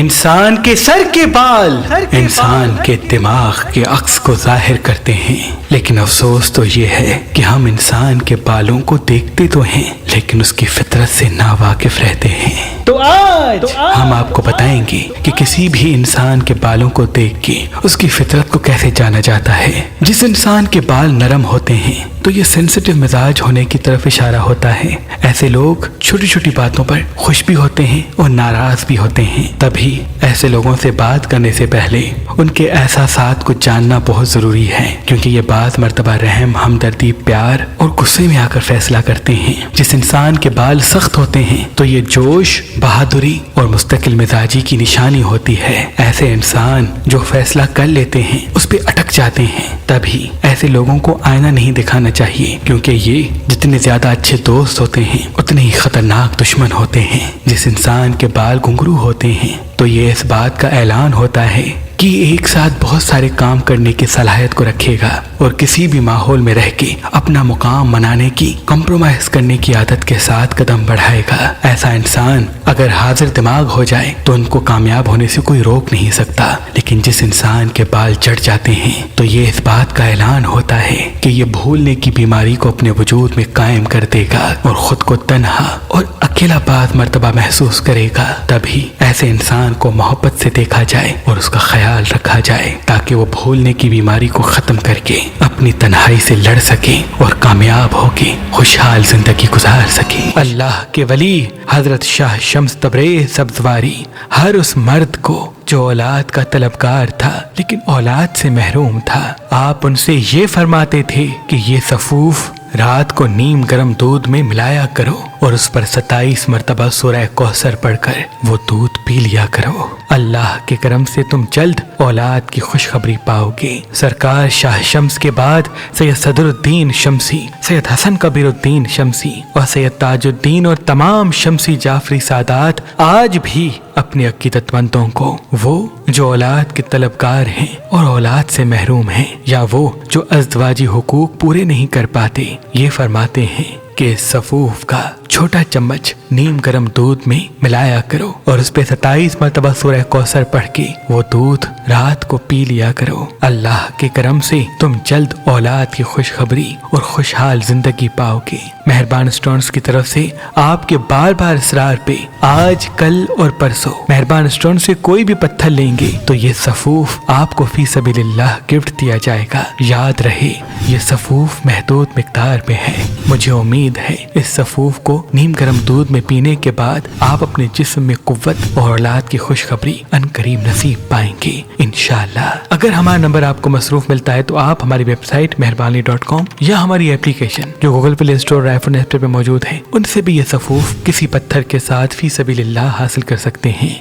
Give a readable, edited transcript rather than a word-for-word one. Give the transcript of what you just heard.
انسان کے سر کے بال انسان کے دماغ کے عکس کو ظاہر کرتے ہیں، لیکن افسوس تو یہ ہے کہ ہم انسان کے بالوں کو دیکھتے تو ہیں لیکن اس کی فطرت سے ناواقف رہتے ہیں۔ تو آج ہم آپ کو بتائیں گے کہ کسی بھی انسان کے بالوں کو دیکھ کے اس کی فطرت کو کیسے جانا جاتا ہے۔ جس انسان کے بال نرم ہوتے ہیں تو یہ سینسٹیو مزاج ہونے کی طرف اشارہ ہوتا ہے۔ ایسے لوگ چھوٹی چھوٹی باتوں پر خوش بھی ہوتے ہیں اور ناراض بھی ہوتے ہیں۔ تبھی ایسے لوگوں سے بات کرنے سے پہلے ان کے احساسات کو جاننا بہت ضروری ہے، کیونکہ یہ بعض مرتبہ رحم، ہمدردی، پیار اور غصے میں آ کر فیصلہ کرتے ہیں۔ جس انسان کے بال سخت ہوتے ہیں تو یہ جوش، بہادری اور مستقل مزاجی کی نشانی ہوتی ہے۔ ایسے انسان جو فیصلہ کر لیتے ہیں اس پہ اٹک جاتے ہیں۔ تبھی ایسے لوگوں کو آئینہ نہیں دکھانا چاہیے، کیونکہ یہ جتنے زیادہ اچھے دوست ہوتے ہیں اتنے ہی خطرناک دشمن ہوتے ہیں۔ جس انسان کے بال گھنگرو ہوتے ہیں تو یہ اس بات کا اعلان ہوتا ہے کہ ایک ساتھ بہت سارے کام کرنے کی صلاحیت کو رکھے گا اور کسی بھی ماحول میں رہ کے اپنا مقام منانے کی، کمپرومائز کرنے کی عادت کے ساتھ قدم بڑھائے گا۔ ایسا انسان اگر حاضر دماغ ہو جائے تو ان کو کامیاب ہونے سے کوئی روک نہیں سکتا، لیکن جس انسان کے بال چڑھ جاتے ہیں تو یہ اس بات کا اعلان ہوتا ہے کہ یہ بھولنے کی بیماری کو اپنے وجود میں قائم کر دے گا اور خود کو تنہا اور اکیلا بعض مرتبہ محسوس کرے گا۔ تبھی ایسے انسان کو محبت سے دیکھا جائے اور اس کا خیال رکھا جائے تاکہ وہ بھولنے کی بیماری کو ختم کر کے اپنی تنہائی سے لڑ سکے اور کامیاب ہو کے خوشحال زندگی گزار سکے۔ اللہ کے ولی حضرت شاہ شمس تبریز سبزواری ہر اس مرد کو جو اولاد کا طلبگار تھا لیکن اولاد سے محروم تھا، آپ ان سے یہ فرماتے تھے کہ یہ صفوف رات کو نیم گرم دودھ میں ملایا کرو اور اس پر 27 مرتبہ سورہ کوثر پڑھ کر وہ دودھ پی لیا کرو۔ اللہ کے کرم سے تم جلد اولاد کی خوشخبری پاؤ گے۔ سرکار شاہ شمس کے بعد سید صدر الدین شمسی، سید حسن کبیر الدین شمسی اور سید تاج الدین اور تمام شمسی جعفری سادات آج بھی اپنے عقیدت مندوں کو، وہ جو اولاد کے طلبگار ہیں اور اولاد سے محروم ہیں، یا وہ جو ازدواجی حقوق پورے نہیں کر پاتے، یہ فرماتے ہیں کہ صفوف کا چھوٹا چمچ نیم گرم دودھ میں ملایا کرو اور اس پہ 27 مرتبہ سورہ کوثر پڑھ کے وہ دودھ رات کو پی لیا کرو۔ اللہ کے کرم سے تم جلد اولاد کی خوشخبری اور خوشحال زندگی پاؤ گے۔ مہربان اسٹونز کی طرف سے آپ کے بار بار اصرار پہ آج، کل اور پرسوں مہربان اسٹون سے کوئی بھی پتھر لیں گے تو یہ صفوف آپ کو فی سبیل اللہ گفٹ دیا جائے گا۔ یاد رہے یہ صفوف محدود مقدار میں ہے۔ مجھے امید ہے اس صفوف کو نیم گرم دودھ میں پینے کے بعد آپ اپنے جسم میں قوت اور اولاد کی خوشخبری عنقریب نصیب پائیں گے انشاءاللہ۔ اگر ہمارا نمبر آپ کو مصروف ملتا ہے تو آپ ہماری ویب سائٹ مہربانی.com یا ہماری اپلیکیشن جو گوگل پلے اسٹور اور آئی فون ایپ پہ موجود ہے ان سے بھی یہ صفوف کسی پتھر کے ساتھ فی سبیل اللہ حاصل کر سکتے ہیں۔